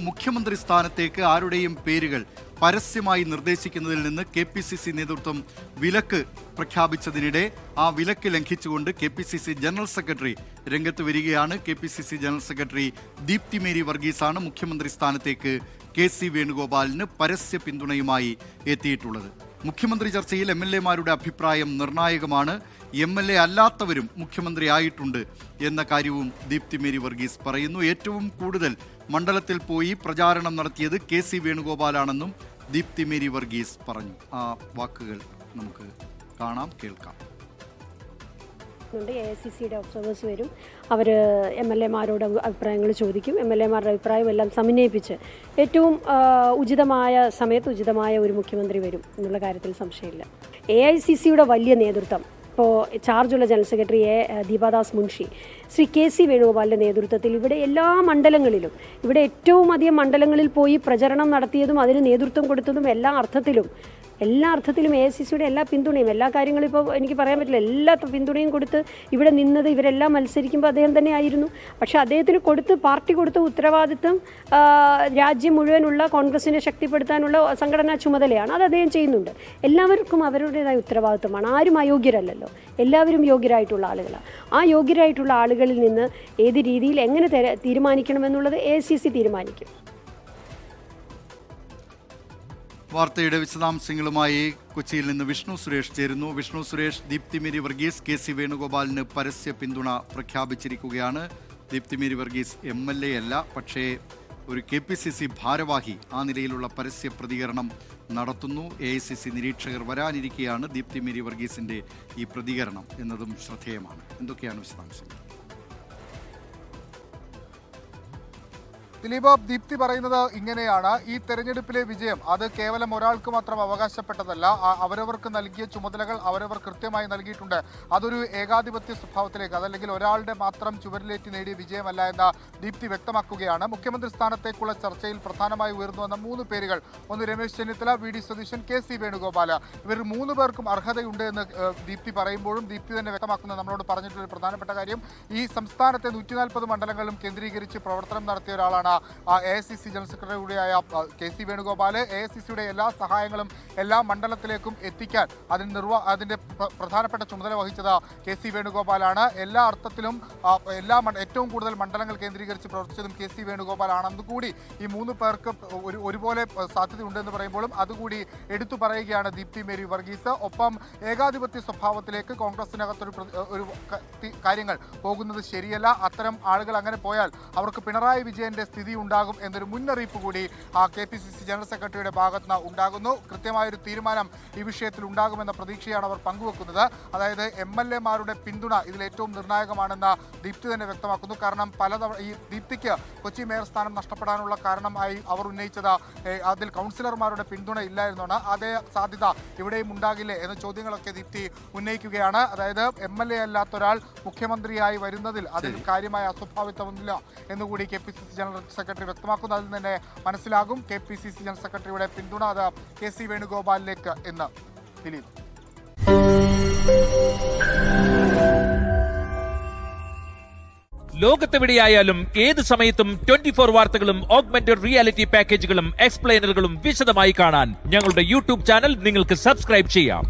മുഖ്യമന്ത്രി സ്ഥാനത്തേക്ക് ആരുടെയും പേരുകൾ പരസ്യമായി നിർദ്ദേശിക്കുന്നതിൽ നിന്ന് KPCC നേതൃത്വം വിലക്ക് പ്രഖ്യാപിച്ചതിനിടെ ആ വിലക്ക് ലംഘിച്ചുകൊണ്ട് KPCC ജനറൽ സെക്രട്ടറി രംഗത്ത് വരികയാണ്. KPCC general secretary Deepthi Mary വർഗീസാണ് മുഖ്യമന്ത്രി സ്ഥാനത്തേക്ക് KC വേണുഗോപാലിന് പരസ്യ പിന്തുണയുമായി എത്തിയിട്ടുള്ളത്. മുഖ്യമന്ത്രി ചർച്ചയിൽ MLA-മാരുടെ അഭിപ്രായം നിർണായകമാണ്. MLA അല്ലാത്തവരും മുഖ്യമന്ത്രിയായിട്ടുണ്ട് എന്ന കാര്യവും ദീപ്തി മേരി വർഗീസ് പറയുന്നു. ഏറ്റവും കൂടുതൽ മണ്ഡലത്തിൽ പോയി പ്രചാരണം നടത്തിയത് KC വേണുഗോപാലാണെന്നും ദീപ്തി മേരി വർഗീസ് പറഞ്ഞു. ആ വാക്കുകൾ നമുക്ക് കാണാം, കേൾക്കാം. AICCയുടെ ഒബ്സർവേഴ്സ് വരും, അവർ MLA-മാരോട് അഭിപ്രായങ്ങൾ ചോദിക്കും. MLA-മാരുടെ അഭിപ്രായം എല്ലാം സമന്വയിപ്പിച്ച് ഏറ്റവും ഉചിതമായ സമയത്ത് ഉചിതമായ ഒരു മുഖ്യമന്ത്രി വരും എന്നുള്ള കാര്യത്തിൽ സംശയമില്ല. AICCയുടെ വലിയ നേതൃത്വം, ഇപ്പോൾ ചാർജുള്ള general secretary Deepa Das Munshi, Shri KC വേണുഗോപാലിൻ്റെ നേതൃത്വത്തിൽ ഇവിടെ എല്ലാ മണ്ഡലങ്ങളിലും, ഇവിടെ ഏറ്റവും അധികം മണ്ഡലങ്ങളിൽ പോയി പ്രചരണം നടത്തിയതും അതിന് നേതൃത്വം കൊടുത്തതും എല്ലാ അർത്ഥത്തിലും AICCയുടെ എല്ലാ പിന്തുണയും, എല്ലാ കാര്യങ്ങളും ഇപ്പോൾ എനിക്ക് പറയാൻ പറ്റില്ല, എല്ലാ പിന്തുണയും കൊടുത്ത് ഇവിടെ നിന്നത് ഇവരെല്ലാം മത്സരിക്കുമ്പോൾ അദ്ദേഹം തന്നെ ആയിരുന്നു. പക്ഷേ അദ്ദേഹത്തിന് പാർട്ടി കൊടുത്ത ഉത്തരവാദിത്വം രാജ്യം മുഴുവനുള്ള കോൺഗ്രസിനെ ശക്തിപ്പെടുത്താനുള്ള സംഘടനാ ചുമതലയാണ്. അത് അദ്ദേഹം ചെയ്യുന്നുണ്ട്. എല്ലാവർക്കും അവരുടേതായ ഉത്തരവാദിത്വമാണ്. ആരും അയോഗ്യരല്ലല്ലോ, എല്ലാവരും യോഗ്യരായിട്ടുള്ള ആളുകളാണ്. ആ യോഗ്യരായിട്ടുള്ള ആളുകളിൽ നിന്ന് ഏത് രീതിയിൽ എങ്ങനെ തീരുമാനിക്കണമെന്നുള്ളത് AICC തീരുമാനിക്കും. വാർത്തയുടെ വിശദാംശങ്ങളുമായി കൊച്ചിയിൽ നിന്ന് വിഷ്ണു സുരേഷ് ചേരുന്നു. വിഷ്ണു സുരേഷ്, ദീപ്തി മേരി വർഗീസ് KC വേണുഗോപാലിന് പരസ്യ പിന്തുണ പ്രഖ്യാപിച്ചിരിക്കുകയാണ്. ദീപ്തി മേരി വർഗീസ് MLA അല്ല, പക്ഷേ ഒരു KPCC ഭാരവാഹി ആ നിലയിലുള്ള പരസ്യ പ്രതികരണം നടത്തുന്നു. AICC നിരീക്ഷകർ വരാനിരിക്കെയാണ് ദീപ്തി മേരി വർഗീസിന്റെ ഈ പ്രതികരണം എന്നതും ശ്രദ്ധേയമാണ്. എന്തൊക്കെയാണ് വിശദാംശങ്ങൾ? ദിലീപ്, ദീപ്തി പറയുന്നത് ഇങ്ങനെയാണ്: ഈ തെരഞ്ഞെടുപ്പിലെ വിജയം അത് കേവലം ഒരാൾക്ക് മാത്രം അവകാശപ്പെട്ടതല്ല. അവരവർക്ക് നൽകിയ ചുമതലകൾ അവരവർ കൃത്യമായി നൽകിയിട്ടുണ്ട്. അതൊരു ഏകാധിപത്യ സ്വഭാവത്തിലേക്ക്, അതല്ലെങ്കിൽ ഒരാളുടെ മാത്രം ചുവരിലേറ്റി നേടിയ വിജയമല്ല എന്ന് ദീപ്തി വ്യക്തമാക്കുകയാണ്. മുഖ്യമന്ത്രി സ്ഥാനത്തേക്കുള്ള ചർച്ചയിൽ പ്രധാനമായി ഉയർന്നു വന്ന 3 പേരുകൾ, ഒന്ന് രമേശ് ചെന്നിത്തല, VD സതീശൻ, KC വേണുഗോപാൽ, ഇവർ 3 പേർക്കും അർഹതയുണ്ട് എന്ന് ദീപ്തി പറയുമ്പോഴും ദീപ്തി തന്നെ വ്യക്തമാക്കുന്നത് നമ്മളോട് പറഞ്ഞിട്ടുള്ള പ്രധാനപ്പെട്ട കാര്യം, ഈ സംസ്ഥാനത്തെ 140 മണ്ഡലങ്ങളും കേന്ദ്രീകരിച്ച് പ്രവർത്തനം നടത്തിയ ഒരാളാണ് AICC ജനറൽ സെക്രട്ടറി കൂടിയായ KC വേണുഗോപാൽ. AICCയുടെ എല്ലാ സഹായങ്ങളും എല്ലാ മണ്ഡലത്തിലേക്കും എത്തിക്കാൻ അതിന്റെ പ്രധാനപ്പെട്ട ചുമതല വഹിച്ചത് KC വേണുഗോപാലാണ്. എല്ലാ അർത്ഥത്തിലും ഏറ്റവും കൂടുതൽ മണ്ഡലങ്ങൾ കേന്ദ്രീകരിച്ച് പ്രവർത്തിച്ചതും KC വേണുഗോപാലാണെന്ന് കൂടി ഈ 3 പേർക്ക് ഒരുപോലെ സാധ്യതയുണ്ടെന്ന് പറയുമ്പോഴും അതുകൂടി എടുത്തു പറയുകയാണ് ദീപ്തി മേരി വർഗീസ്. ഒപ്പം ഏകാധിപത്യ സ്വഭാവത്തിലേക്ക് കോൺഗ്രസിനകത്തൊരു കാര്യങ്ങൾ പോകുന്നത് ശരിയല്ല. അത്തരം ആളുകൾ അങ്ങനെ പോയാൽ അവർക്ക് പിണറായി വിജയന്റെ സ്ഥിതി ഉണ്ടാകും എന്നൊരു മുന്നറിയിപ്പ് കൂടി KPCC ജനറൽ സെക്രട്ടറിയുടെ ഭാഗത്ത് നിന്ന് ഉണ്ടാകുന്നു. കൃത്യമായൊരു തീരുമാനം ഈ വിഷയത്തിൽ ഉണ്ടാകുമെന്ന പ്രതീക്ഷയാണ് അവർ പങ്കുവെക്കുന്നത്. അതായത് MLA-മാരുടെ പിന്തുണ ഇതിൽ ഏറ്റവും നിർണായകമാണെന്ന് ദീപ്തി തന്നെ വ്യക്തമാക്കുന്നു. കാരണം പലതവണ ഈ ദീപ്തിക്ക് കൊച്ചി മേയർ സ്ഥാനം നഷ്ടപ്പെടാനുള്ള കാരണമായി അവർ ഉന്നയിച്ചത് അതിൽ കൗൺസിലർമാരുടെ പിന്തുണ ഇല്ലായിരുന്നാണ്. അതേ സാധ്യത ഇവിടെയും ഉണ്ടാകില്ലേ എന്ന ചോദ്യങ്ങളൊക്കെ ദീപ്തി ഉന്നയിക്കുകയാണ്. അതായത് MLA അല്ലാത്ത ഒരാൾ മുഖ്യമന്ത്രിയായി വരുന്നതിൽ അതിൽ കാര്യമായ അസ്വാഭാവികത്വമൊന്നുമില്ല എന്നുകൂടി KPCC ജനറൽ സെക്രട്ടറി വ്യക്തമാക്കുന്നു. അതിൽ തന്നെ മനസ്സിലാകും KPCC ജനറൽ സെക്രട്ടറിയുടെ പിന്തുണ അത് KC വേണുഗോപാലിലേക്ക് എന്ന്. ദിലീപ്, ലോകത്തെവിടെയായാലും ഏത് സമയത്തും 24 വാർത്തകളും ഓഗ്മെന്റഡ് റിയാലിറ്റി പാക്കേജുകളും എക്സ്പ്ലെയിനറുകളും വിശദമായി കാണാൻ ഞങ്ങളുടെ YouTube ചാനൽ നിങ്ങൾക്ക് സബ്സ്ക്രൈബ് ചെയ്യാം.